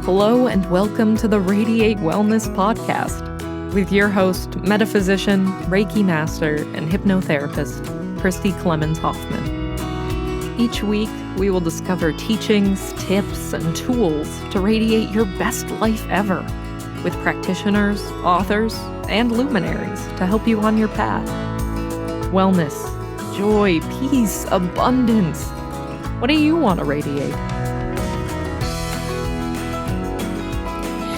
Hello and welcome to the Radiate Wellness Podcast with your host, metaphysician, Reiki master, and hypnotherapist, Christy Clemens Hoffman. Each week, we will discover teachings, tips, and tools to radiate your best life ever with practitioners, authors, and luminaries to help you on your path. Wellness, joy, peace, abundance. What do you want to radiate?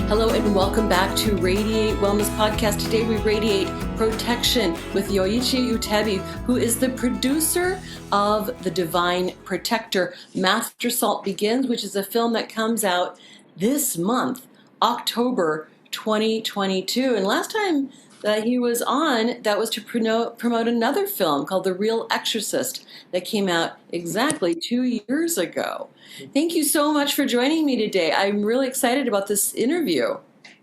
Hello and welcome back to Radiate Wellness Podcast. Today we radiate protection with Yoichi Utebi, who is the producer of The Divine Protector. Master Salt Begins, which is a film that comes out this month, October 2022. And last time that he was on, that was to promote another film called The Real Exorcist that came out exactly 2 years ago. Thank you so much for joining me today. I'm really excited about this interview.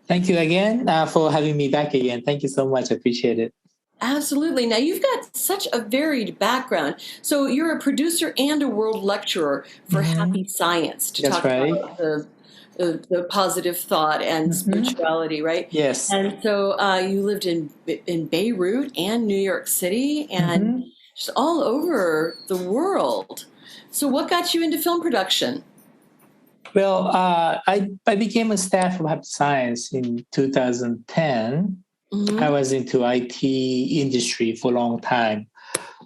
Thank you again for having me back again. Thank you so much. I appreciate it. Absolutely. Now, you've got such a varied background. So you're a producer and a world lecturer for Happy Science to talk about the positive thought and spirituality, right? Yes. And so you lived in Beirut and New York City and just all over the world. So what got you into film production? Well, I became a staff of Happy Science in 2010. I was into IT industry for a long time,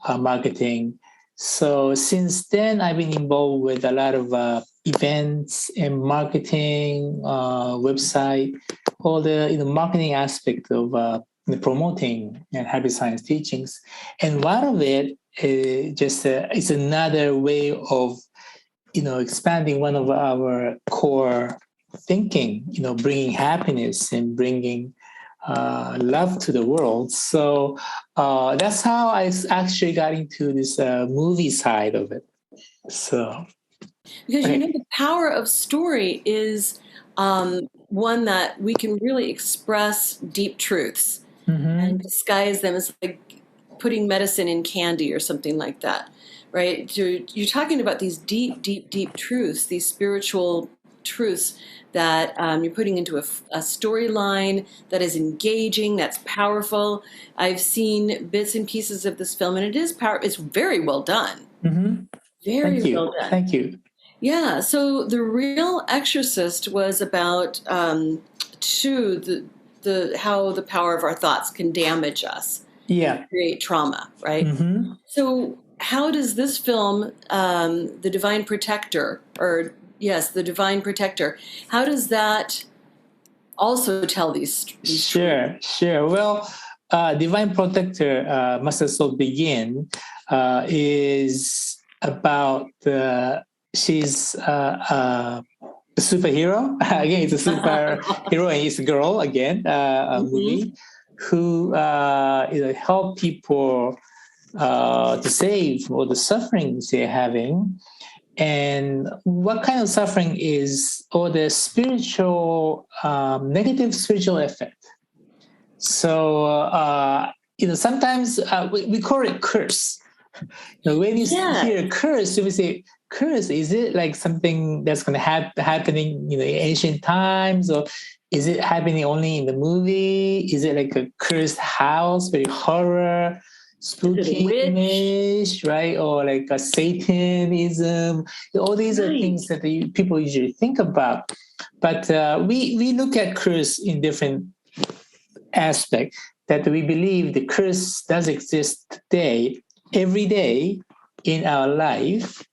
marketing. So since then, I've been involved with a lot of events and marketing, website, all the marketing aspect of promoting and Happy Science teachings. And one of it is another way of expanding one of our core thinking, bringing happiness and bringing love to the world. So that's how I actually got into this movie side of it. So because the power of story is one that we can really express deep truths and disguise them as like putting medicine in candy or something like that, right? You're talking about these deep, deep, deep truths, these spiritual truths that you're putting into a storyline that is engaging, that's powerful. I've seen bits and pieces of this film, and it is it's very well done. Very well done. Thank you. Yeah. So The Real Exorcist was about how the power of our thoughts can damage us. Yeah. Create trauma, right? So how does this film, The Divine Protector, The Divine Protector, how does that also tell these Sure. Well, Divine Protector, Master Soul Begin, is about she's a superhero. Again, it's a superhero and it's a girl again, a movie, who help people to save all the sufferings they're having. And what kind of suffering is all the spiritual, negative spiritual effect. So, sometimes we call it curse. When you hear curse, you will say, curse, is it like something that's going to happening in ancient times, or is it happening only in the movie? Is it like a cursed house, very horror, spooky image, right? Or like a Satanism? All these are things that people usually think about. But we look at curse in different aspects, that we believe the curse does exist today, every day in our life.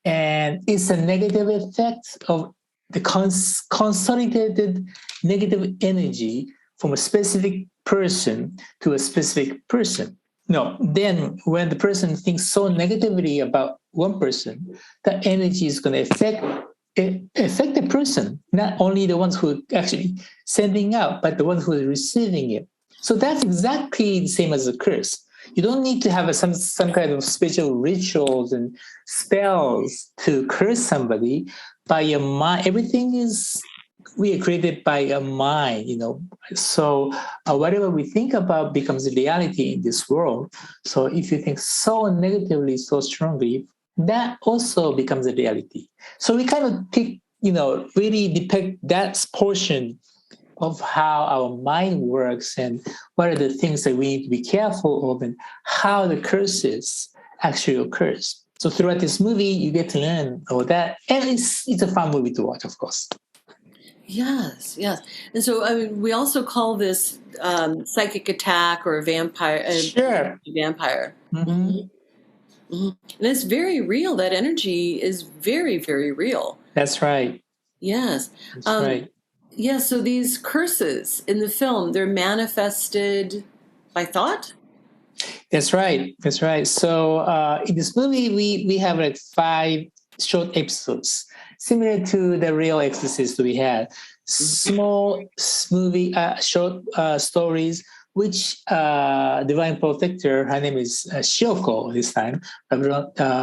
And it's a negative effect of the consolidated negative energy from a specific person to a specific person. No, then when the person thinks so negatively about one person, that energy is going to affect the person, not only the ones who are actually sending out, but the ones who are receiving it. So that's exactly the same as a curse. You don't need to have some kind of special rituals and spells to curse somebody. By your mind, we are created by a mind, So whatever we think about becomes reality in this world. So if you think so negatively, so strongly, that also becomes a reality. So we kind of pick really depict that portion of how our mind works and what are the things that we need to be careful of and how the curses actually occurs. So throughout this movie, you get to learn all that. And it's a fun movie to watch, of course. Yes, yes. And so, I mean, we also call this psychic attack or vampire. Sure. Vampire. Mm-hmm. Mm-hmm. And it's very real. That energy is very, very real. That's right. Yes. That's right. Yeah, so these curses in the film, they're manifested by thought? That's right. That's right. So in this movie, we have like 5 short episodes, similar to the real exorcist we had. Small movie, short stories, which Divine Protector, her name is Shioko this time,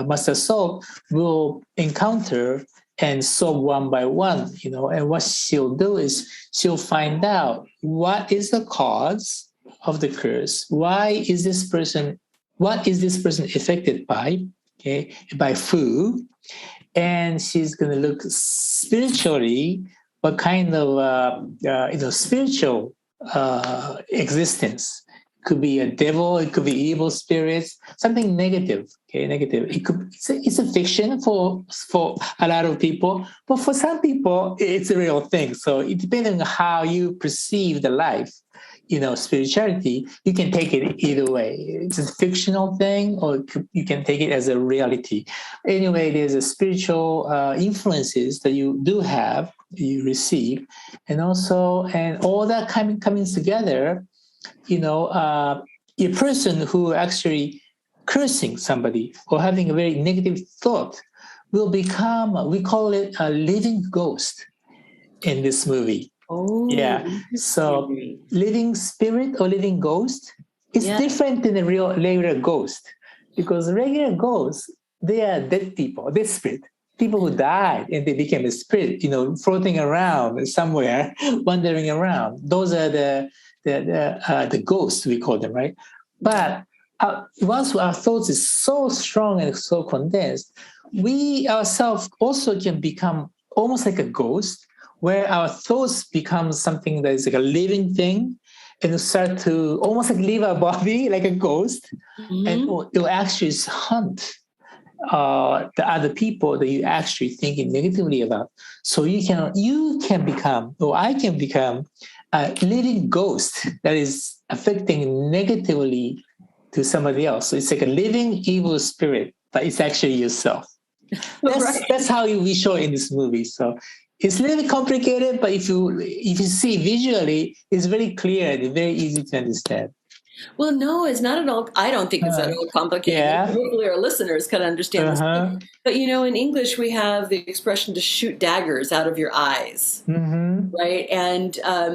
Master Soul, will encounter and solve one by one, and what she'll do is she'll find out what is the cause of the curse. What is this person affected by? Okay, by food. And she's going to look spiritually, what kind of spiritual existence. It could be a devil, it could be evil spirits, something negative. Okay, negative. It's a fiction for a lot of people, but for some people it's a real thing. So it depends on how you perceive the life. Spirituality, you can take it either way. It's a fictional thing, or you can take it as a reality. Anyway, there's a spiritual influences that you do have, you receive, and all that coming together. A person who actually cursing somebody or having a very negative thought will become, we call it a living ghost in this movie. Oh, yeah. So living spirit or living ghost is different than a real regular ghost, because regular ghosts, they are dead people, dead spirit, people who died and they became a spirit, floating around somewhere, wandering around. Those are the ghosts, we call them, right? But once our thoughts is so strong and so condensed, we ourselves also can become almost like a ghost, where our thoughts become something that is like a living thing and start to almost like leave our body like a ghost, and it will actually hunt the other people that you actually thinking negatively about. So you can become, or I can become, a living ghost that is affecting negatively to somebody else. So it's like a living evil spirit, but it's actually yourself. That's how we show in this movie. So it's a little bit complicated, but if you see visually, it's very clear and very easy to understand. Well, no, it's not at all. I don't think it's at all complicated. Yeah. Hopefully our listeners can understand this. But, in English, we have the expression to shoot daggers out of your eyes, right? And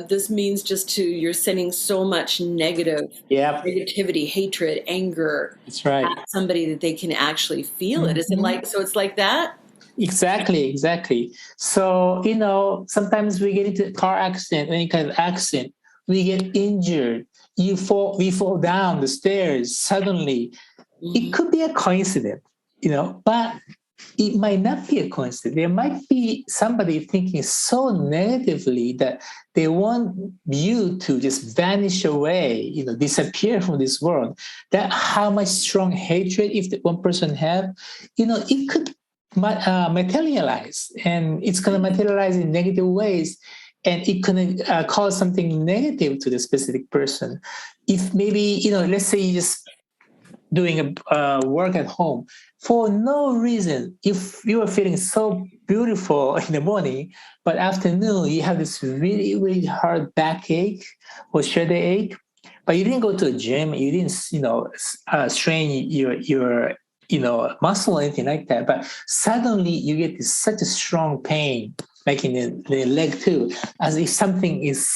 this means you're sending so much negativity, hatred, anger at somebody that they can actually feel it. Is it like, so it's like that? Exactly. So, sometimes we get into a car accident, any kind of accident, we get injured. We fall down the stairs suddenly. It could be a coincidence, but it might not be a coincidence. There might be somebody thinking so negatively that they want you to just vanish away, disappear from this world. That how much strong hatred if the one person have, it could materialize, and it's going to materialize in negative ways. And it can cause something negative to the specific person. If maybe, let's say you're just doing a work at home for no reason. If you are feeling so beautiful in the morning, but afternoon you have this really, really hard backache or shoulder ache, but you didn't go to a gym, you didn't, strain your muscle or anything like that. But suddenly you get such a strong pain, like in the leg too, as if something is,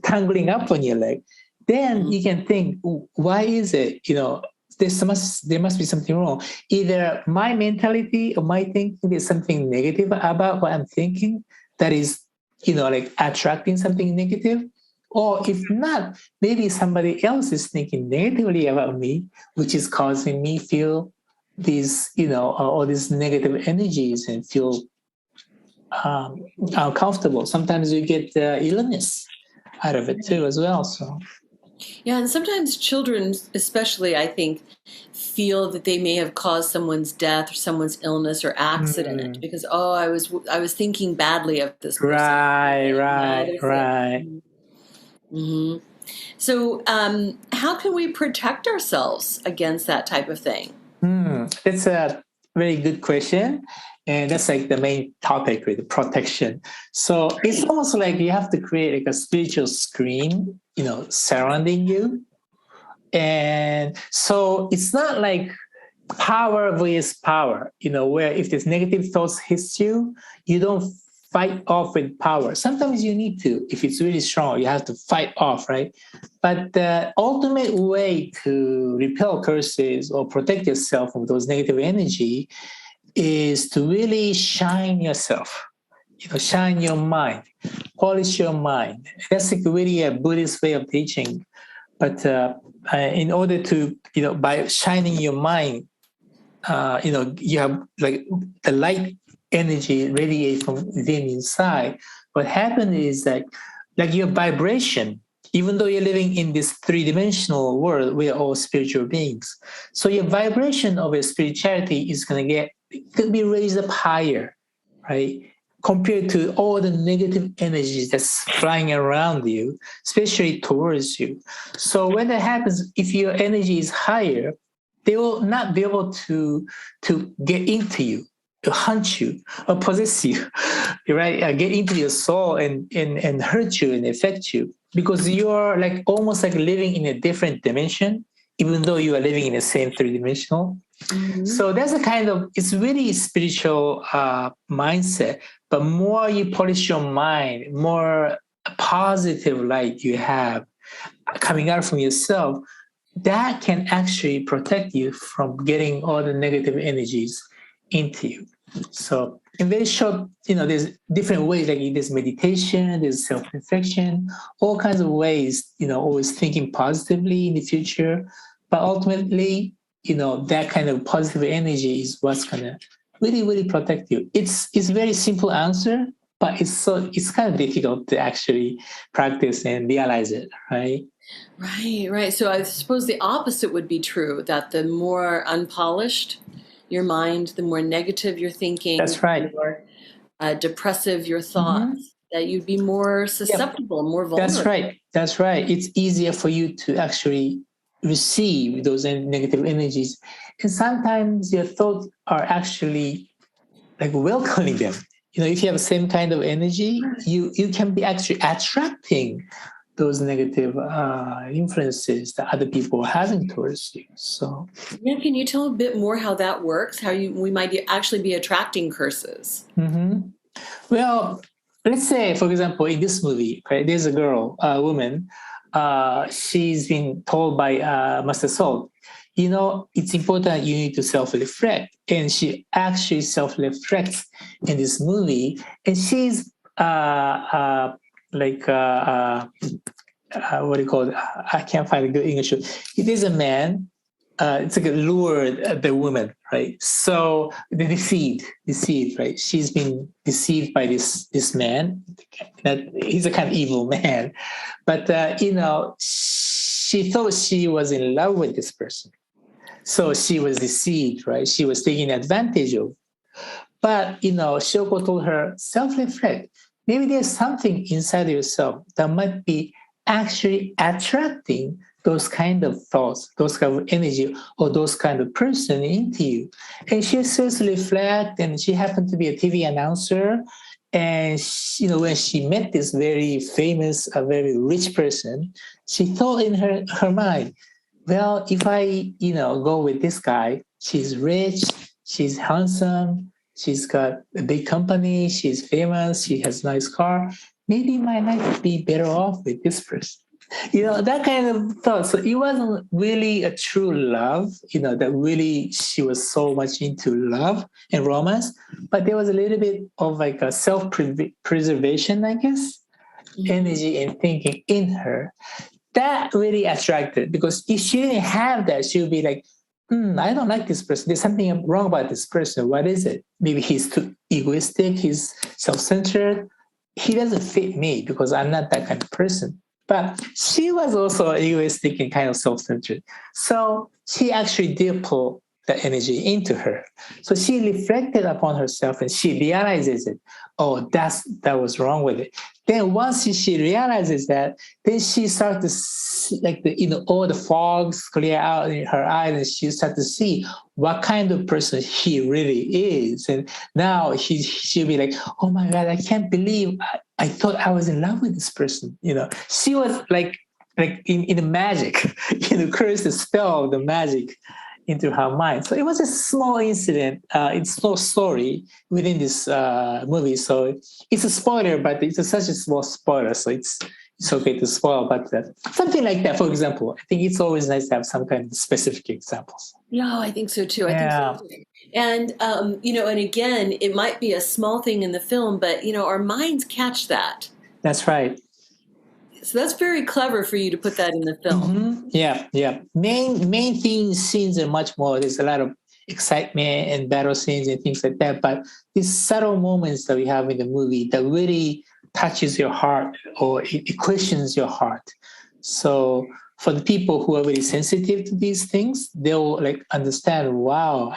tangling up on your leg. Then you can think, why is it? There must be something wrong. Either my mentality or my thinking, there's something negative about what I'm thinking that is, like attracting something negative. Or if not, maybe somebody else is thinking negatively about me, which is causing me feel these, all these negative energies and feel comfortable. Sometimes you get illness out of it too as well. So yeah, and sometimes children, especially, I think, feel that they may have caused someone's death or someone's illness or accident because I was thinking badly of this person. Right. Mm-hmm. So, how can we protect ourselves against that type of thing? That's a very good question. And that's like the main topic, right? The protection. So it's almost like you have to create like a spiritual screen, surrounding you. And so it's not like power versus power, where if there's negative thoughts hits you, you don't fight off with power. Sometimes you need to. If it's really strong, you have to fight off, right? But the ultimate way to repel curses or protect yourself from those negative energy is to really shine yourself, shine your mind, polish your mind. That's like really a Buddhist way of teaching. But in order to, by shining your mind, you have like the light energy radiate from within inside. What happens is that like your vibration, even though you're living in this three-dimensional world, we're all spiritual beings. So your vibration of your spirituality is could be raised up higher, right? Compared to all the negative energies that's flying around you, especially towards you. So when that happens, if your energy is higher, they will not be able to get into you, to hunt you, or possess you, right? Get into your soul and hurt you and affect you because you're like almost like living in a different dimension, even though you are living in the same three-dimensional. Mm-hmm. So that's it's really spiritual mindset. But more you polish your mind, more positive light you have coming out from yourself, that can actually protect you from getting all the negative energies into you. So in very short, there's different ways, like there's meditation, there's self-reflection, all kinds of ways, always thinking positively in the future. But ultimately, that kind of positive energy is what's going to really, really protect you. It's a very simple answer, but it's kind of difficult to actually practice and realize it, right? Right. So I suppose the opposite would be true, that the more unpolished your mind, the more negative you're thinking. That's right. The more depressive your thoughts, that you'd be more susceptible, more vulnerable. That's right. It's easier for you to actually receive those negative energies. And sometimes your thoughts are actually like welcoming them. If you have the same kind of energy, you can be actually attracting those negative influences that other people are having towards you. So, can you tell a bit more how that works? How we might actually be attracting curses? Mm-hmm. Well, let's say, for example, in this movie, right, there's a woman. She's been told by Master Soul, it's important you need to self-reflect, and she actually self-reflects in this movie, and she's what do you call it? I can't find a good English word. It is a man. It's like a lured the woman, right? So the deceived, right? She's been deceived by this man. That he's a kind of evil man, but she thought she was in love with this person, so she was deceived, right? She was taken advantage of. But Shoko told her, self-reflect. Maybe there's something inside yourself that might be actually attracting those kind of thoughts, those kind of energy, or those kind of person into you. And she starts to reflect, and she happened to be a TV announcer. And when she met this very famous, a very rich person, she thought in her mind, well, if I go with this guy, she's rich, she's handsome, she's got a big company, she's famous, she has a nice car. Maybe my life would be better off with this person. That kind of thought. So it wasn't really a true love, that really she was so much into love and romance, but there was a little bit of like a self-preservation, I guess, energy and thinking in her that really attracted, because if she didn't have that, she would be like, I don't like this person. There's something wrong about this person. What is it? Maybe he's too egoistic. He's self-centered. He doesn't fit me because I'm not that kind of person. But she was also egoistic and kind of self-centered. So she actually did pull the energy into her. So she reflected upon herself and she realizes it. Oh, that was wrong with it. Then once she realizes that, then she starts to see, all the fogs clear out in her eyes, and she starts to see what kind of person he really is. And now she'll be like, oh my God, I can't believe I thought I was in love with this person. She was like in the magic, curse the spell of the magic into her mind. So it was a small incident. It's no story within this movie. So it's a spoiler, but it's such a small spoiler. So it's okay to spoil. But something like that, for example, I think it's always nice to have some kind of specific examples. Yeah, I think so too. I think so too. And, and again, it might be a small thing in the film, but, our minds catch that. That's right. So that's very clever for you to put that in the film. Mm-hmm. Yeah. Main theme scenes are much more. There's a lot of excitement and battle scenes and things like that. But these subtle moments that we have in the movie that really touches your heart or it questions your heart. So for the people who are really sensitive to these things, they'll understand, wow,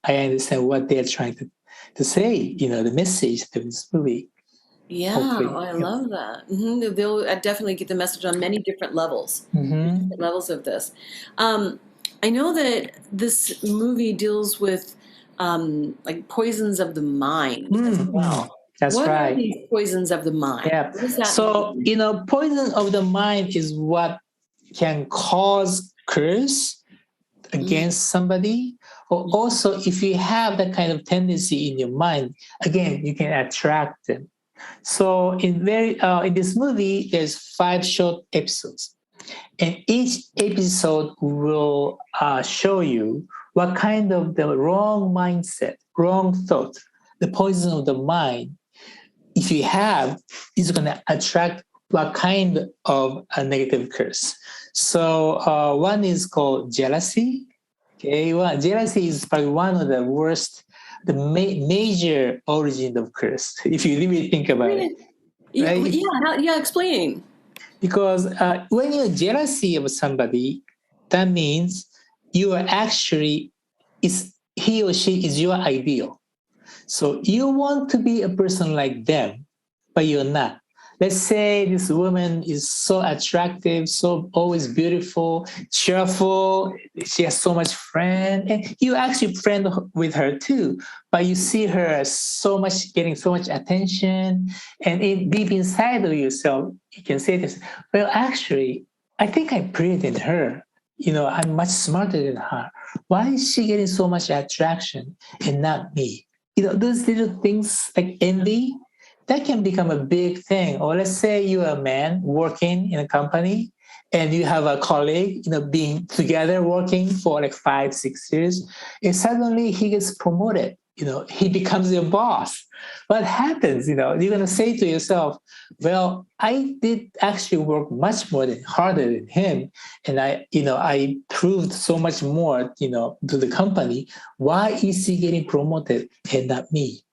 I understand what they're trying to say, the message of this movie. Yeah, I love that. Mm-hmm. They'll definitely get the message on many different levels, different levels of this. I know that this movie deals with poisons of the mind as well. That's what right. What are these poisons of the mind? Yeah. So, poison of the mind is what can cause curse against somebody. Or also, if you have that kind of tendency in your mind, again, you can attract them. So in this movie, there's 5 short episodes, and each episode will show you what kind of the wrong mindset, wrong thought, the poison of the mind, if you have, is going to attract what kind of a negative curse. So one is called jealousy. Okay, jealousy is probably one of the worst. The major origin of curse, if you really think about it. Right? Yeah, explain. Because when you're jealousy of somebody, that means you are actually, he or she is your ideal. So you want to be a person like them, but you're not. Let's say this woman is so attractive, so always beautiful, cheerful. She has so much friend, and you actually friend with her too. But you see her as getting so much attention, and deep inside of yourself, you can say this. Well, actually, I think I'm prettier than her. I'm much smarter than her. Why is she getting so much attraction and not me? Those little things like envy. That can become a big thing. Or let's say you're a man working in a company and you have a colleague, being together working for 5, 6 years, and suddenly he gets promoted, he becomes your boss. What happens? You're going to say to yourself, well, I did actually work much harder than him. And I proved so much more, to the company. Why is he getting promoted and not me?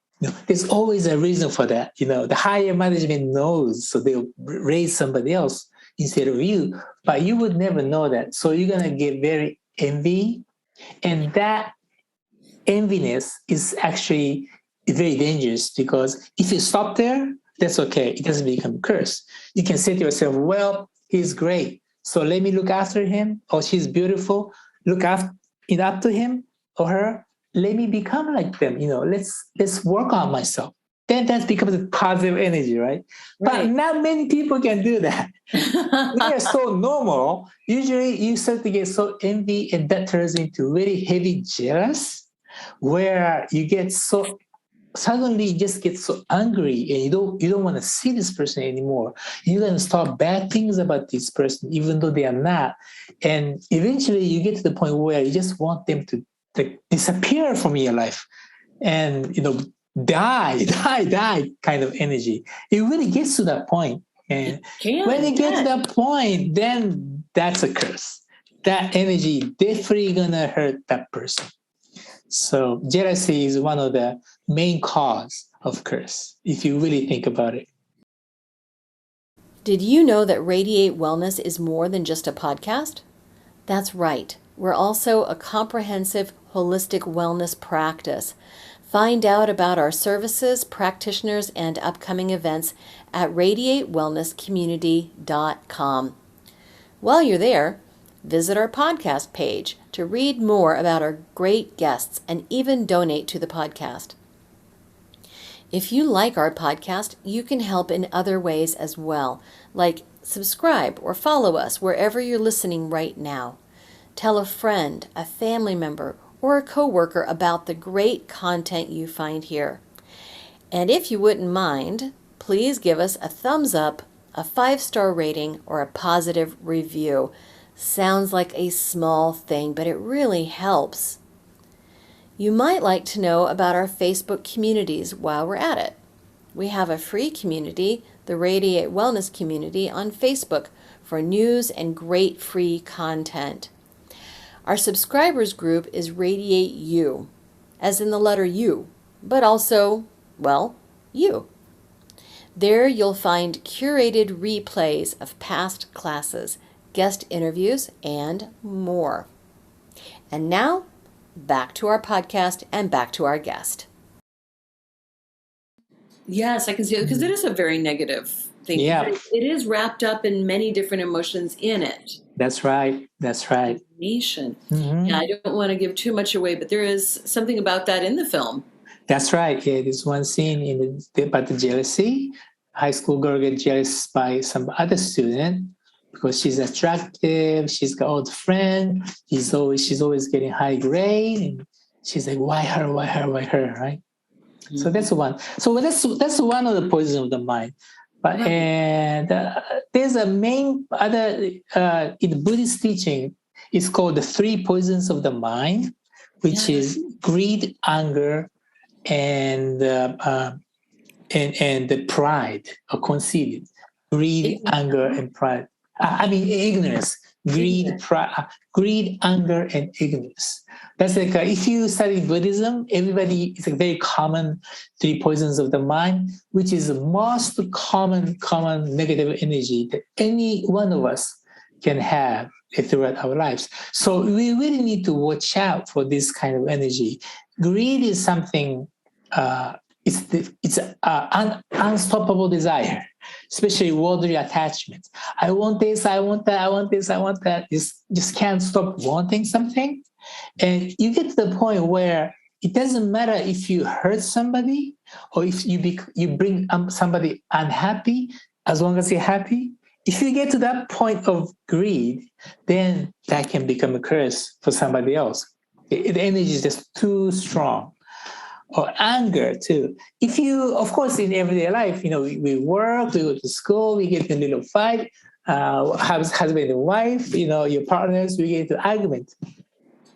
There's always a reason for that. The higher management knows, so they'll raise somebody else instead of you, but you would never know that. So you're going to get very envy, and that enviness is actually very dangerous, because if you stop there, that's okay. It doesn't become a curse. You can say to yourself, well, he's great, so let me look after him, or she's beautiful, look up to him or her. Let me become like them, let's work on myself. Then that becomes a positive energy, right? But not many people can do that. We are so normal. Usually you start to get so envy, and that turns into very heavy jealous, where you get so suddenly you just get so angry, and you don't want to see this person anymore. You're going to start bad things about this person, even though they are not. And eventually you get to the point where you just want them to disappear from your life and die kind of energy. It really gets to that point, and when it gets to that point, then that's a curse. that energy definitely gonna hurt that person. So jealousy is one of the main cause of curse, if you really think about it. Did you know that Radiate Wellness is more than just a podcast? That's right. We're also a comprehensive, holistic wellness practice. Find out about our services, practitioners, and upcoming events at radiatewellnesscommunity.com. While you're there, visit our podcast page to read more about our great guests and even donate to the podcast. If you like our podcast, you can help in other ways as well, like subscribe or follow us wherever you're listening right now. Tell a friend, a family member, or a coworker about the great content you find here. And if you wouldn't mind, please give us a thumbs up, a 5-star rating, or a positive review. Sounds like a small thing, but it really helps. You might like to know about our Facebook communities while we're at it. We have a free community, the Radiate Wellness Community, on Facebook for news and great free content. Our subscribers group is Radiate U, as in the letter U, but also, well, you. There you'll find curated replays of past classes, guest interviews, and more. And now, back to our podcast and back to our guest. Yes, I can see it because it is a very negative thing. Yeah. It is wrapped up in many different emotions in it. That's right. That's right. Nation. Yeah, I don't want to give too much away, but there is something about that in the film. That's right. Yeah, there's one scene about the jealousy. High school girl gets jealous by some other student because she's attractive. She's got old friend. She's always getting high grade, and she's like, why her? Why her? Why her? Right. Mm-hmm. So that's one. So that's one of the poisons of the mind. But and there's a main other in Buddhist teaching. It's called the 3 poisons of the mind, which is greed, anger, and the pride or conceit. Greed, anger, and pride. Ignorance. Greed, anger, and ignorance. That's like if you study Buddhism, it's a very common 3 poisons of the mind, which is the most common negative energy that any one of us can have throughout our lives. So we really need to watch out for this kind of energy. Greed is something. It's an unstoppable desire, especially worldly attachments. I want this, I want that, I want this, I want that. Just can't stop wanting something. And you get to the point where it doesn't matter if you hurt somebody or if you bring somebody unhappy, as long as you're happy. If you get to that point of greed, then that can become a curse for somebody else. The energy is just too strong. Or anger too. If you, of course, in everyday life, we work, we go to school, we get in a little fight, husband and wife, your partners, we get into argument.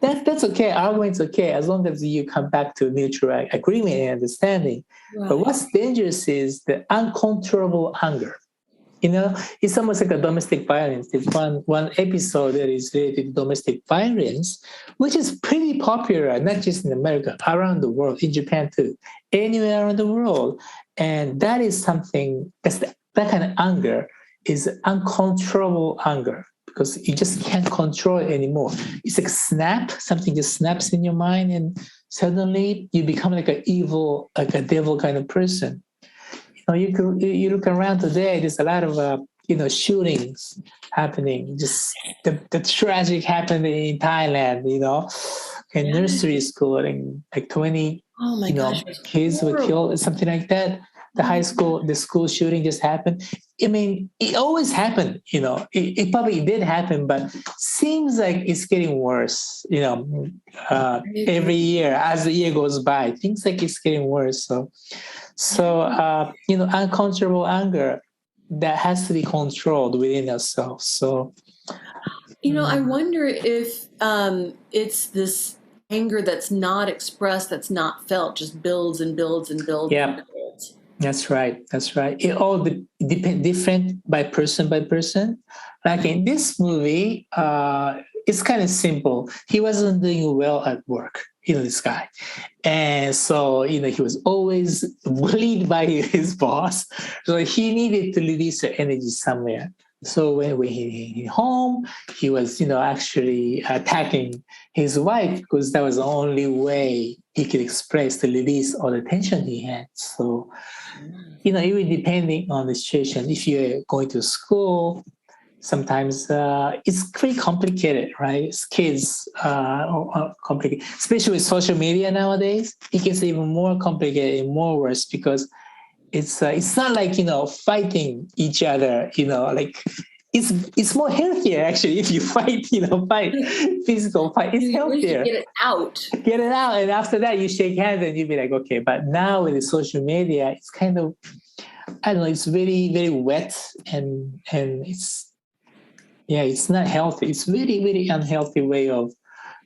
That's okay. Argument's okay as long as you come back to mutual agreement and understanding. Right. But what's dangerous is the uncontrollable anger. It's almost like a domestic violence. There's one episode that is related to domestic violence, which is pretty popular, not just in America, around the world, in Japan too, anywhere around the world. And that is something, that kind of anger is uncontrollable anger because you just can't control it anymore. It's like something just snaps in your mind and suddenly you become like an evil, like a devil kind of person. You look around today, there's a lot of, shootings happening. Just the tragic happening in Thailand, in nursery school, and like 20, kids were killed, something like that. The school shooting just happened. It always happened, it probably did happen, but seems like it's getting worse, every year as the year goes by, things like it's getting worse. So, uncontrollable anger that has to be controlled within ourselves. So, I wonder if it's this anger that's not expressed, that's not felt, just builds and builds and builds. Yeah, and builds. That's right. It all depends different by person. Like in this movie, it's kind of simple. He wasn't doing well at work, this guy. And so, he was always bullied by his boss. So he needed to release the energy somewhere. So when he home, he was, actually attacking his wife because that was the only way he could express to release all the tension he had. So, even depending on the situation, if you're going to school, sometimes it's pretty complicated, right? Kids are complicated, especially with social media nowadays. It gets even more complicated and more worse because it's not like fighting each other. Like it's more healthier actually if you fight. Fight physical fight. It's healthier. Get it out. Get it out, and after that you shake hands and you be like, okay. But now with the social media, it's kind of, I don't know. It's very very wet and it's not healthy. It's very very unhealthy way of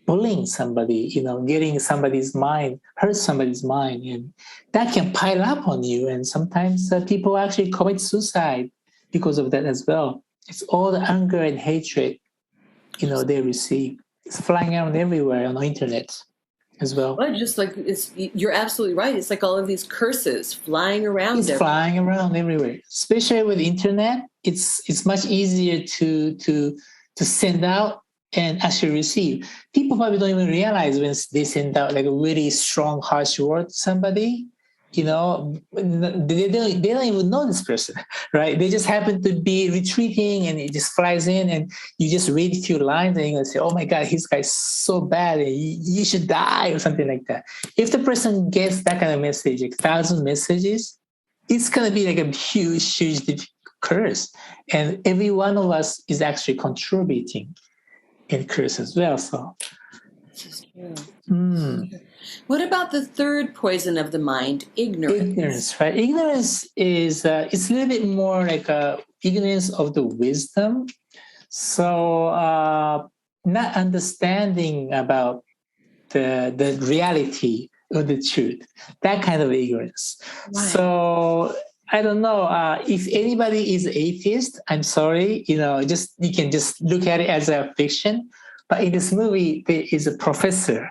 bullying somebody, getting somebody's mind, hurt somebody's mind, and that can pile up on you. And sometimes people actually commit suicide because of that as well. It's all the anger and hatred, they receive. It's flying around everywhere on the internet as well. Well, just like you're absolutely right. It's like all of these curses flying around. It's flying around everywhere, especially with the internet. It's much easier to send out and actually receive. People probably don't even realize when they send out like a really strong, harsh word to somebody, they don't even know this person, right? They just happen to be retreating and it just flies in and you just read a few lines and you're going to say, oh my God, this guy's so bad and you should die or something like that. If the person gets that kind of message, like 1,000 messages, it's going to be like a huge, huge curse. And every one of us is actually contributing in curse as well. So this is true. What about the third poison of the mind, ignorance? Ignorance, right? Ignorance is it's a little bit more like ignorance of the wisdom. So not understanding about the reality or the truth, that kind of ignorance. Right. So I don't know if anybody is atheist. I'm sorry, you can just look at it as a fiction. But in this movie, there is a professor,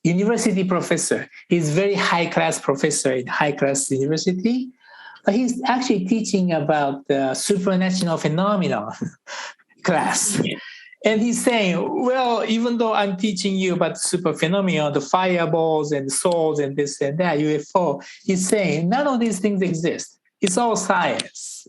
university professor. He's a very high class professor in high class university, but he's actually teaching about the supernatural phenomenon class. Yeah. And he's saying, well, even though I'm teaching you about the super phenomenon, the fireballs and souls and this and that, UFO, he's saying none of these things exist. It's all science,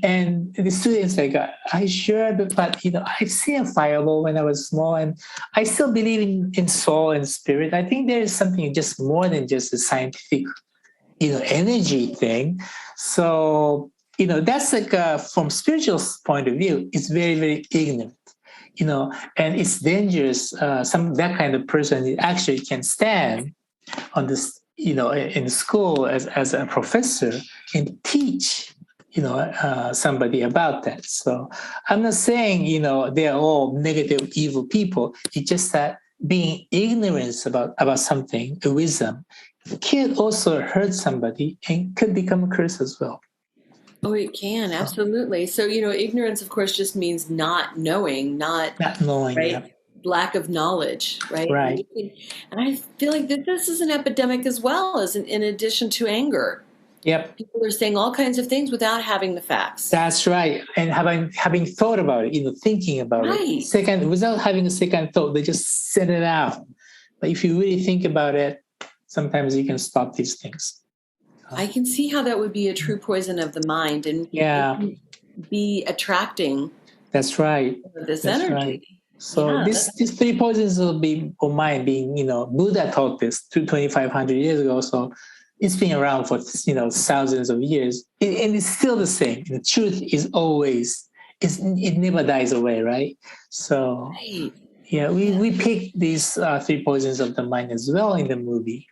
And the students like, are you sure? But I've seen a fireball when I was small, and I still believe in soul and spirit. I think there is something just more than just a scientific, energy thing. So, that's like from spiritual point of view, it's very, very ignorant, and it's dangerous. That kind of person actually can stand on this, in school as a professor and teach, somebody about that. So I'm not saying, they're all negative, evil people. It's just that being ignorant about something, a wisdom, can also hurt somebody and could become a curse as well. Oh, it can, absolutely. So, ignorance, of course, just means not knowing, not knowing, right? Yeah. Lack of knowledge, right? Right. And I feel like this is an epidemic as well, as in addition to anger. Yep. People are saying all kinds of things without having the facts. That's right. And having thought about it, thinking about it. Without having a second thought, they just send it out. But if you really think about it, sometimes you can stop these things. I can see how that would be a true poison of the mind and be attracting. That's right. This energy. Right. So these three poisons will be of mind being, Buddha taught this 2,500 years ago. So it's been around for, thousands of years. And it's still the same. The truth is always, it never dies away, right? So, we picked these three poisons of the mind as well in the movie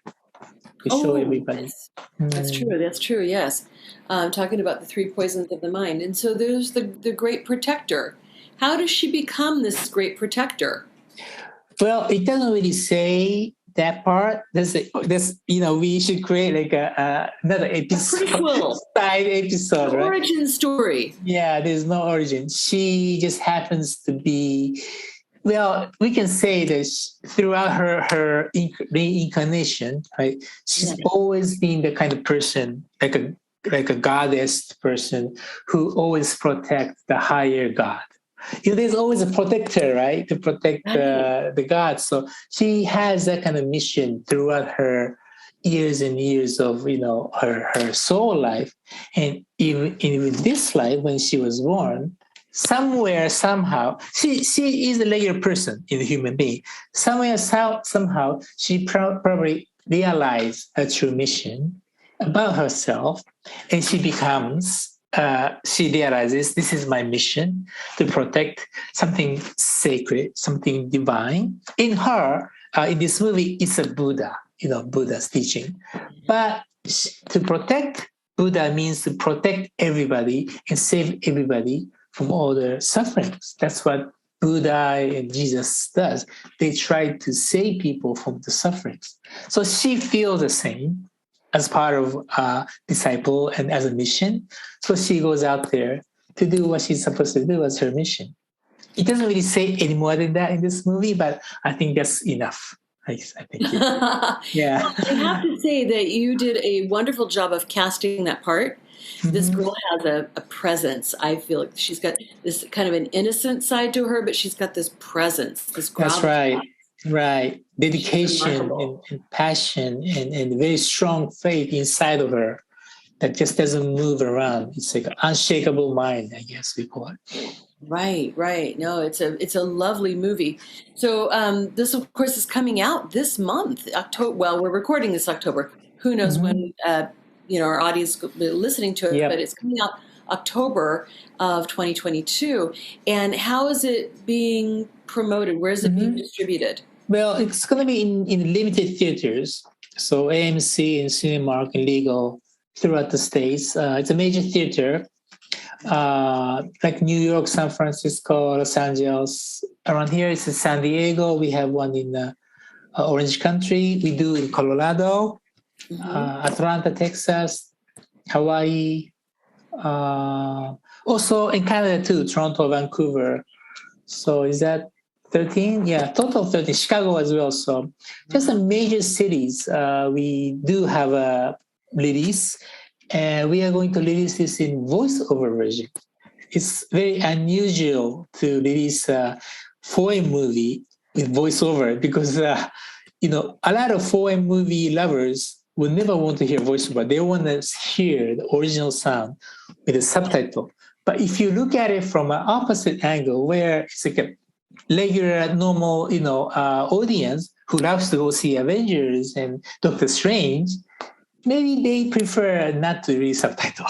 to show everybody. That's true, yes. Talking about the three poisons of the mind. And so there's the great protector. How does she become this great protector? Well, it doesn't really say that part, we should create like another episode, side episode, right? Origin story. Yeah, there's no origin. She just happens to be. Well, we can say that throughout her reincarnation, right? She's always been the kind of person, like a goddess person, who always protects the higher God. There's always a protector, right? To protect the gods. So she has that kind of mission throughout her years and years of, her soul life. And even in this life, when she was born, somewhere, somehow, she is a regular person in a human being. Somewhere, somehow, she probably realized a true mission about herself, and she realizes this is my mission, to protect something sacred, something divine. In her, in this movie, it's a Buddha, Buddha's teaching. But to protect Buddha means to protect everybody and save everybody from all the sufferings. That's what Buddha and Jesus does. They try to save people from the sufferings. So she feels the same as part of a disciple and as a mission. So she goes out there to do what she's supposed to do as her mission. It doesn't really say any more than that in this movie, but I think that's enough. I think. Yeah. I have to say that you did a wonderful job of casting that part. Mm-hmm. This girl has a presence. I feel like she's got this kind of an innocent side to her, but she's got this presence. That's right. Right. Dedication and passion and very strong faith inside of her that just doesn't move around. It's like an unshakable mind, I guess we call it. Right. No, it's a lovely movie. So this, of course, is coming out this month, October. Well, we're recording this October. Who knows when our audience will be listening to it? But it's coming out October of 2022. And how is it being promoted? Where is it being distributed? Well, it's going to be in limited theaters. So AMC and Cinemark and Legal throughout the States. It's a major theater. Like New York, San Francisco, Los Angeles. Around here, it's in San Diego. We have one in Orange Country. We do in Colorado, Atlanta, Texas, Hawaii. Also in Canada too, Toronto, Vancouver. So is that 13? Yeah, total 13. Chicago as well. So just the major cities, we do have a release. And we are going to release this in voiceover version. It's very unusual to release a foreign movie with voiceover because, a lot of foreign movie lovers would never want to hear voiceover. They want to hear the original sound with a subtitle. But if you look at it from an opposite angle, where it's like a regular, normal, audience who loves to go see Avengers and Doctor Strange, maybe they prefer not to read subtitle,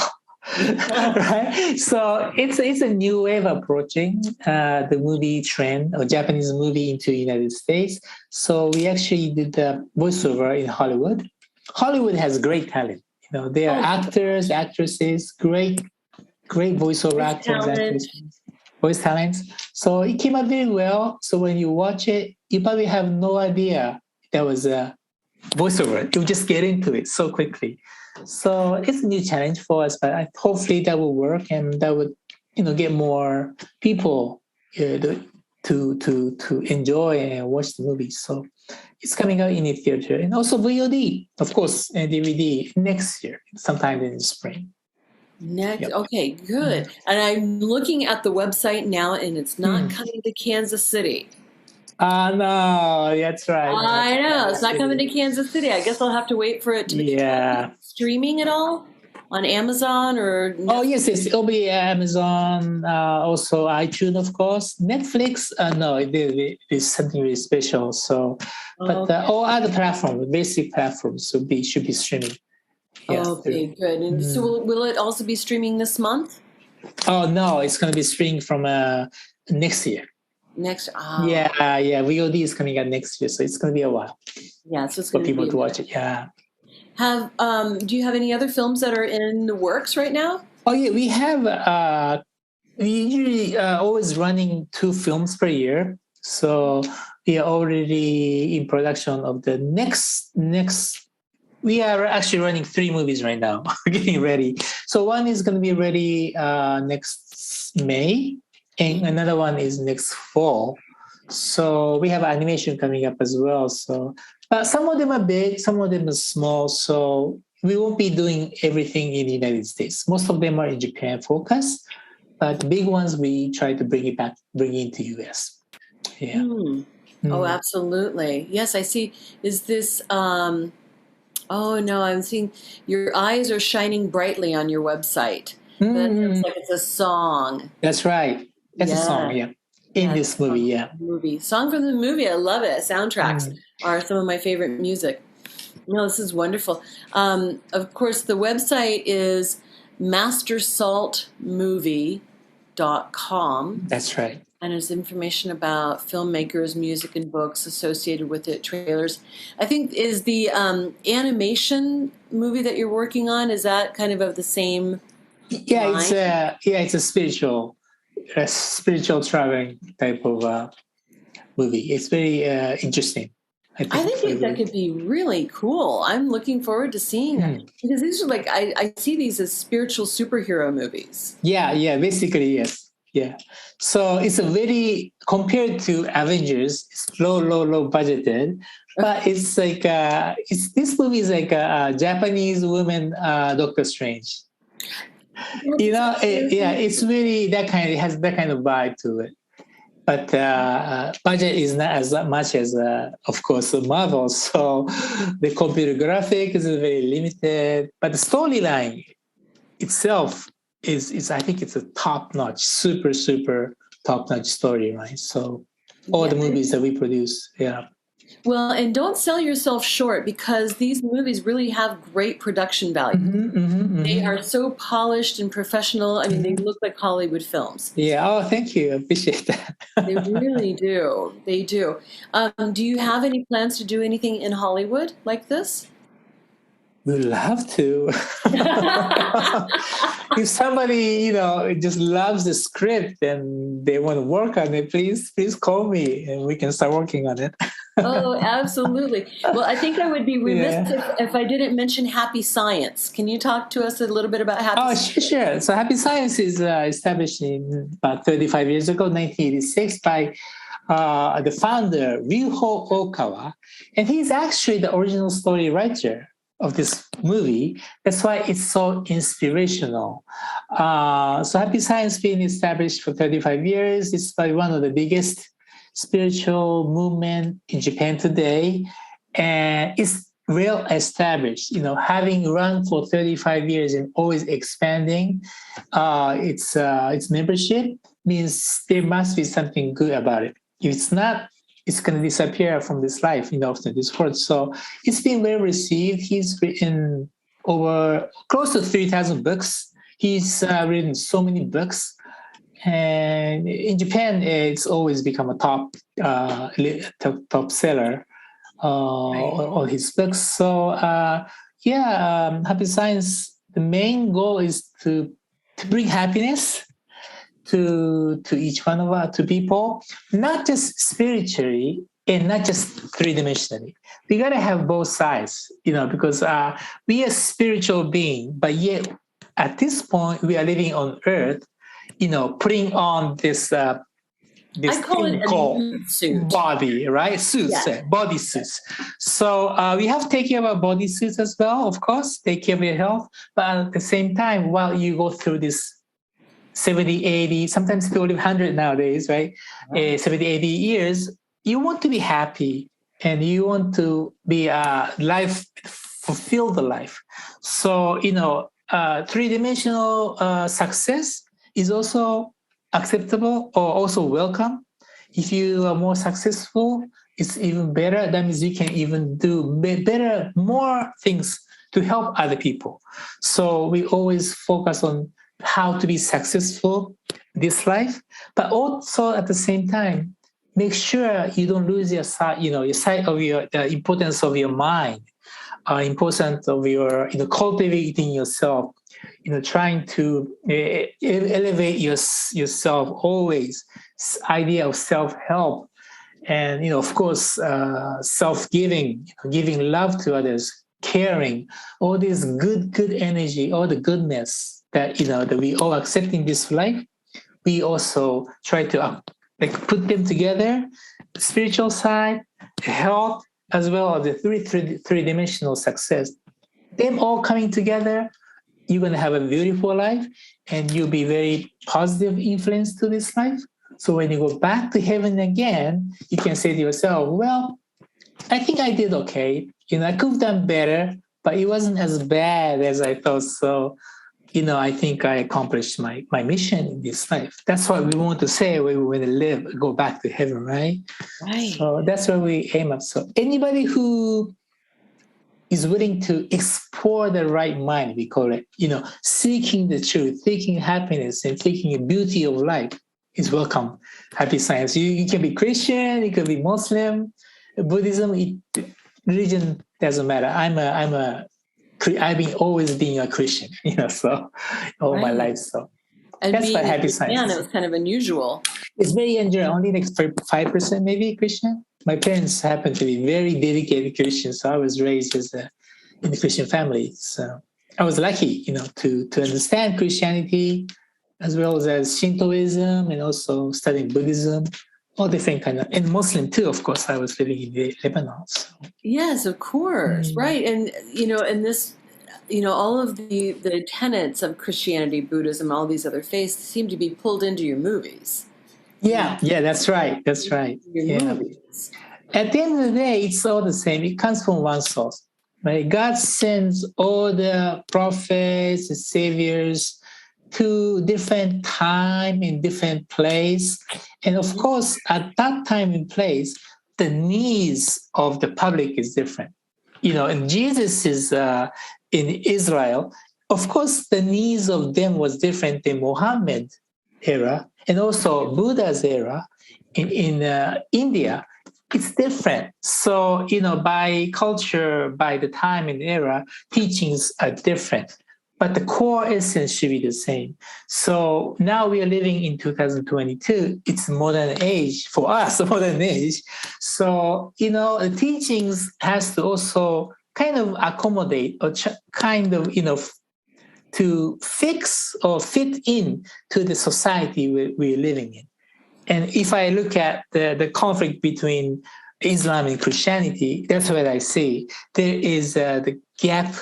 right? So it's a new way of approaching the movie trend or Japanese movie into the United States. So we actually did the voiceover in Hollywood. Hollywood has great talent. They are actors, actresses, great voiceover actors, actresses, voice talents. So it came out very well. So when you watch it, you probably have no idea that was a voiceover. You just get into it so quickly. So it's a new challenge for us, but hopefully that will work and that would, get more people to enjoy and watch the movie. So it's coming out in a theater and also VOD, of course, and DVD next year, sometime in the spring. Okay, good. And I'm looking at the website now, and it's not coming to Kansas City. No, that's right. I know. It's not coming to Kansas City. I guess I'll have to wait for it to be streaming at all on Amazon or Netflix? Oh, yes. It'll be Amazon, also iTunes, of course. Netflix, no, it is something really special. So, but all other platforms, basic platforms should be streaming. Yes, okay, good. And so will it also be streaming this month? Oh, no, it's going to be streaming from next year. Yeah, VOD is coming out next year, so it's going to be a while. Yeah, so it's for people to watch it. Yeah. Do you have any other films that are in the works right now? Oh yeah, we have. We usually always running 2 films per year. So we are already in production of the next. We are actually running 3 movies right now, getting ready. So one is going to be ready next May, and another one is next fall. So we have animation coming up as well. So some of them are big, some of them are small. So we won't be doing everything in the United States. Most of them are in Japan focus, but the big ones we try to bring into US. Yeah. Oh, absolutely. Yes, I see. Is this? Oh no, I'm seeing your eyes are shining brightly on your website. That looks like it's a song. That's right. That's a song. Yeah. In this movie, yeah. Song from the movie. I love it. Soundtracks are some of my favorite music. No, this is wonderful. Of course, the website is mastersaltmovie.com. That's right. And there's information about filmmakers, music, and books associated with it, trailers. I think is the animation movie that you're working on, is that kind of the same line? It's a spiritual traveling type of movie. It's very interesting. I think that could be really cool. I'm looking forward to seeing it. Because these are I see these as spiritual superhero movies. Yeah, basically, yes. Yeah. So it's a very, compared to Avengers, it's low budgeted, but it's like, this movie is like a Japanese woman, Doctor Strange. It's really it has that kind of vibe to it. But budget is not as much as, of course, Marvel. So the computer graphics is very limited. But the storyline itself is I think it's a top-notch, super top-notch storyline. So all the movies that we produce, Well, and don't sell yourself short, because these movies really have great production value. They are so polished and professional. I mean, they look like Hollywood films. Yeah. Oh, thank you. I appreciate that. They really do. They do. Do you have any plans to do anything in Hollywood like this? We'd love to. If somebody, just loves the script and they want to work on it, please call me and we can start working on it. Oh, absolutely. Well, I think I would be remiss if I didn't mention Happy Science. Can you talk to us a little bit about Happy Science? Oh, sure. So Happy Science is established in about 35 years ago, 1986, by the founder, Ryuho Okawa. And he's actually the original story writer of this movie. That's why it's so inspirational. So Happy Science being established for 35 years. It's by one of the biggest spiritual movement in Japan today. And it's well established, having run for 35 years and always expanding its membership means there must be something good about it. If it's not, it's going to disappear from this life, after this world. So it's been well received. He's written over close to 3,000 books. He's written so many books. And in Japan, it's always become a top seller, all his books. So, Happy Science, the main goal is to bring happiness to each one of us, to people, not just spiritually and not just three-dimensionally. We got to have both sides, because we are spiritual being, but yet at this point we are living on Earth, putting on this I call it a suit. Body, right? Suits, body suits. So we have to take care of our body suits as well, of course, take care of your health, but at the same time, while you go through this 70, 80, sometimes people live 100 nowadays, right? 70, 80 years, you want to be happy and you want to be fulfill the life. So, three-dimensional success is also acceptable or also welcome. If you are more successful, it's even better. That means you can even do better, more things to help other people. So we always focus on how to be successful this life, but also at the same time, make sure you don't lose your sight, your sight of the importance of your mind, importance of your, cultivating yourself, trying to elevate yourself always. This idea of self-help And, of course, self-giving, giving love to others, caring, all this good energy, all the goodness that, that we all accept in this life. We also try to put them together, the spiritual side, health, as well as the three-dimensional success. Them all coming together, you're going to have a beautiful life, and you'll be very positive influence to this life. So when you go back to heaven again, you can say to yourself, well, I think I did okay. I could have done better, but it wasn't as bad as I thought. So, I think I accomplished my mission in this life. That's what we want to say when we live, go back to heaven, right? Right. So that's where we aim at. So anybody who is willing to explore the right mind, we call it, seeking the truth, seeking happiness, and seeking the beauty of life is welcome. Happy Science. You can be Christian, you can be Muslim, Buddhism, religion doesn't matter. I've been always being a Christian, so all my life. So and that's why Happy Science. Yeah, it was kind of unusual. It's very unusual. Only like 5% maybe Christian. My parents happen to be very dedicated Christians, so I was raised in a Christian family. So I was lucky, to understand Christianity as well as Shintoism, and also studying Buddhism, all different kind of, and Muslim too. Of course, I was living in Lebanon. So. Yes, of course, right, and and this, all of the tenets of Christianity, Buddhism, all these other faiths seem to be pulled into your movies. Yeah, that's right. Movies. At the end of the day, it's all the same. It comes from one source, right? God sends all the prophets and saviors to different time in different place. And of course, at that time and place, the needs of the public is different. And Jesus is in Israel. Of course, the needs of them was different than Muhammad era, and also Buddha's era in India. It's different. So, by culture, by the time and era, teachings are different. But the core essence should be the same. So now we are living in 2022. It's modern age for us, modern age. So, the teachings has to also kind of accommodate or to fix or fit in to the society we're living in. And if I look at the conflict between Islam and Christianity, that's what I see. There is the gap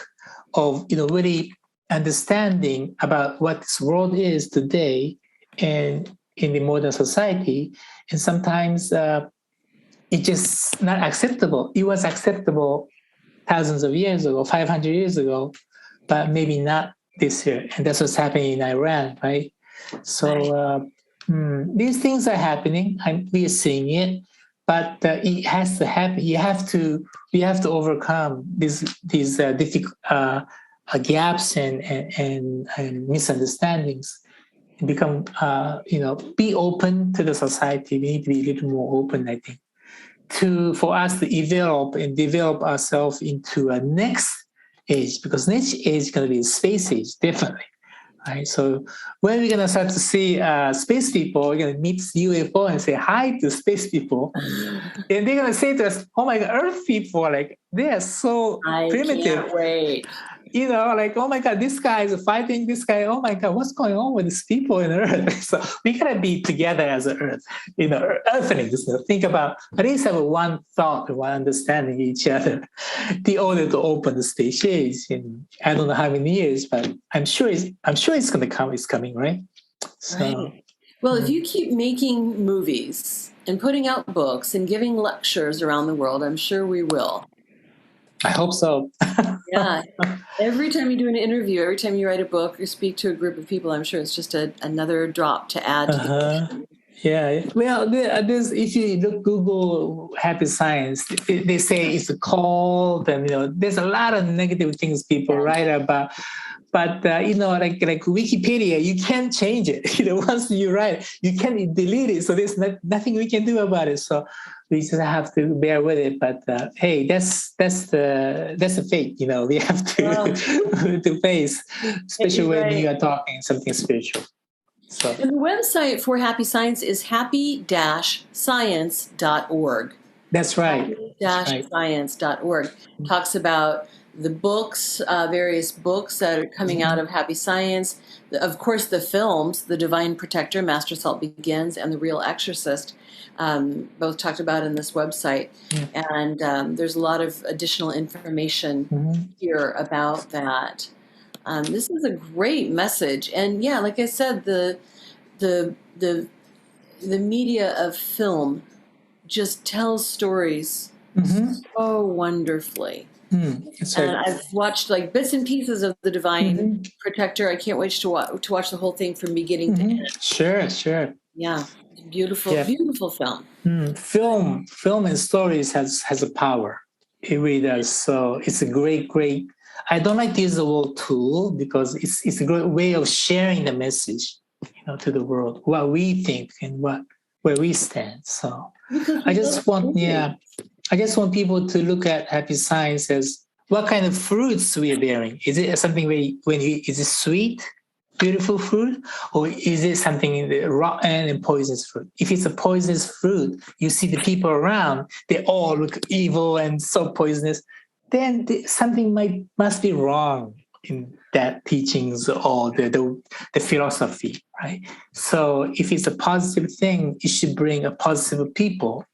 of, really understanding about what this world is today and in the modern society. And sometimes it's just not acceptable. It was acceptable thousands of years ago, 500 years ago, but maybe not this year. And that's what's happening in Iran, right? So these things are happening. We are seeing it, but it has to happen. We have to overcome these difficult gaps and misunderstandings, and become be open to the society. We need to be a little more open, I think, for us to develop ourselves into a next age, because next age is going to be a space age, definitely. Right? So when we're going to start to see space people, we're going to meet UFO and say hi to space people. And they're going to say to us, oh my God, Earth people, they are so primitive. I can't wait. Oh my God, this guy is fighting this guy. Oh my God, what's going on with these people in Earth? So we got to be together as an Earth, Earthlings. Think about, at least have one thought, one understanding each other in order to open the space age in I don't know how many years, but I'm sure it's going to come. It's coming, right? So, right. Well, if you keep making movies and putting out books and giving lectures around the world, I'm sure we will. I hope so. Yeah. Every time you do an interview, every time you write a book or speak to a group of people, I'm sure it's just another drop to add to the Yeah. Well, if you Google Happy Science, they say it's a cult, and there's a lot of negative things people write about. But like Wikipedia, you can't change it. Once you write, you can't delete it. So there's nothing we can do about it. So we just have to bear with it. But hey, that's the fate. We have to to face, especially when you are talking something spiritual. So, and the website for Happy Science is happy-science.org. That's right. Happy-science.org. Talks about the books, various books that are coming out of Happy Science. Of course, the films, The Divine Protector, Master Salt Begins, and The Real Exorcist, both talked about in this website. And there's a lot of additional information here about that. This is a great message. And yeah, like I said, the media of film just tells stories so wonderfully. That's right. And I've watched like bits and pieces of The Divine Protector. I can't wait to watch the whole thing from beginning to end. Sure. Yeah, beautiful film. Film and stories has a power. It really does. So it's a great. I don't like to use the word tool because it's a great way of sharing the message, to the world, what we think and where we stand. So I just want people to look at Happy Science as what kind of fruits we are bearing. Is it something is it sweet, beautiful fruit, or is it something in the rotten and poisonous fruit? If it's a poisonous fruit, you see the people around, they all look evil and so poisonous, then something must be wrong in that teachings or the philosophy, right? So if it's a positive thing, it should bring a positive people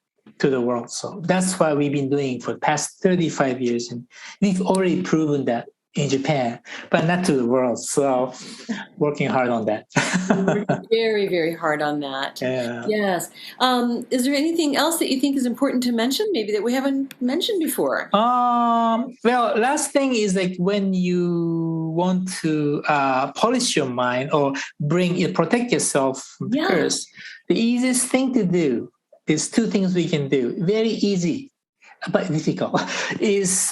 to the world. So that's what we've been doing for the past 35 years. And we've already proven that in Japan, but not to the world. So working hard on that. Very, very hard on that. Yeah. Yes. Is there anything else that you think is important to mention, maybe that we haven't mentioned before? Well, last thing is like when you want to polish your mind or protect yourself from the curse, the easiest thing to do, there's two things we can do. Very easy, but difficult.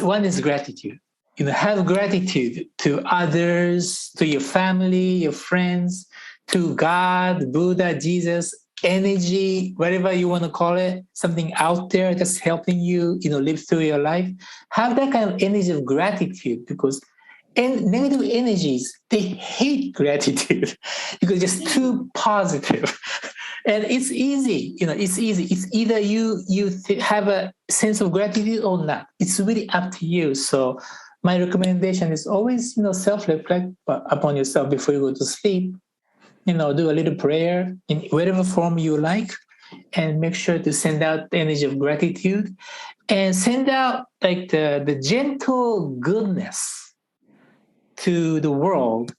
One is gratitude. Have gratitude to others, to your family, your friends, to God, Buddha, Jesus, energy, whatever you want to call it, something out there that's helping you, live through your life. Have that kind of energy of gratitude because negative energies, they hate gratitude because it's too positive. And it's easy, it's easy. It's either you have a sense of gratitude or not. It's really up to you. So my recommendation is always, self-reflect upon yourself before you go to sleep. Do a little prayer in whatever form you like, and make sure to send out the energy of gratitude, and send out like the gentle goodness to the world,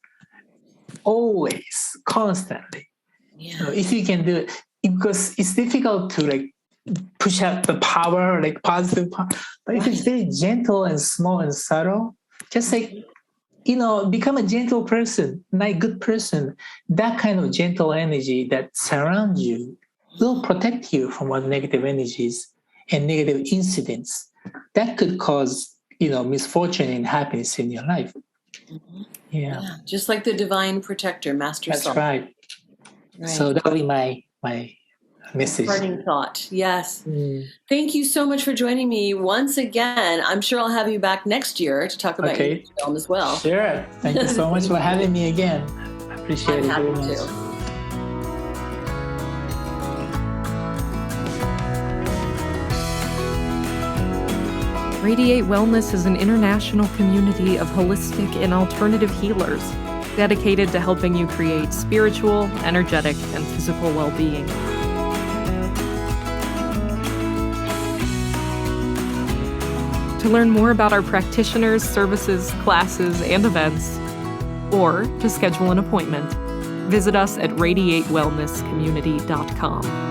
always, constantly. If you can do it, because it's difficult to push out the power, positive power. But if it's very gentle and small and subtle, just become a gentle person, good person. That kind of gentle energy that surrounds you will protect you from all negative energies and negative incidents that could cause, misfortune and happiness in your life. Yeah. Just like the Divine Protector, Master Salt. That's right. So that'll be my message. Parting thought. Yes. Thank you so much for joining me once again. I'm sure I'll have you back next year to talk about your film as well. Sure. Thank you so much for having me again. I appreciate it very much. Radiate Wellness is an international community of holistic and alternative healers dedicated to helping you create spiritual, energetic, and physical well-being. To learn more about our practitioners, services, classes, and events, or to schedule an appointment, visit us at radiatewellnesscommunity.com.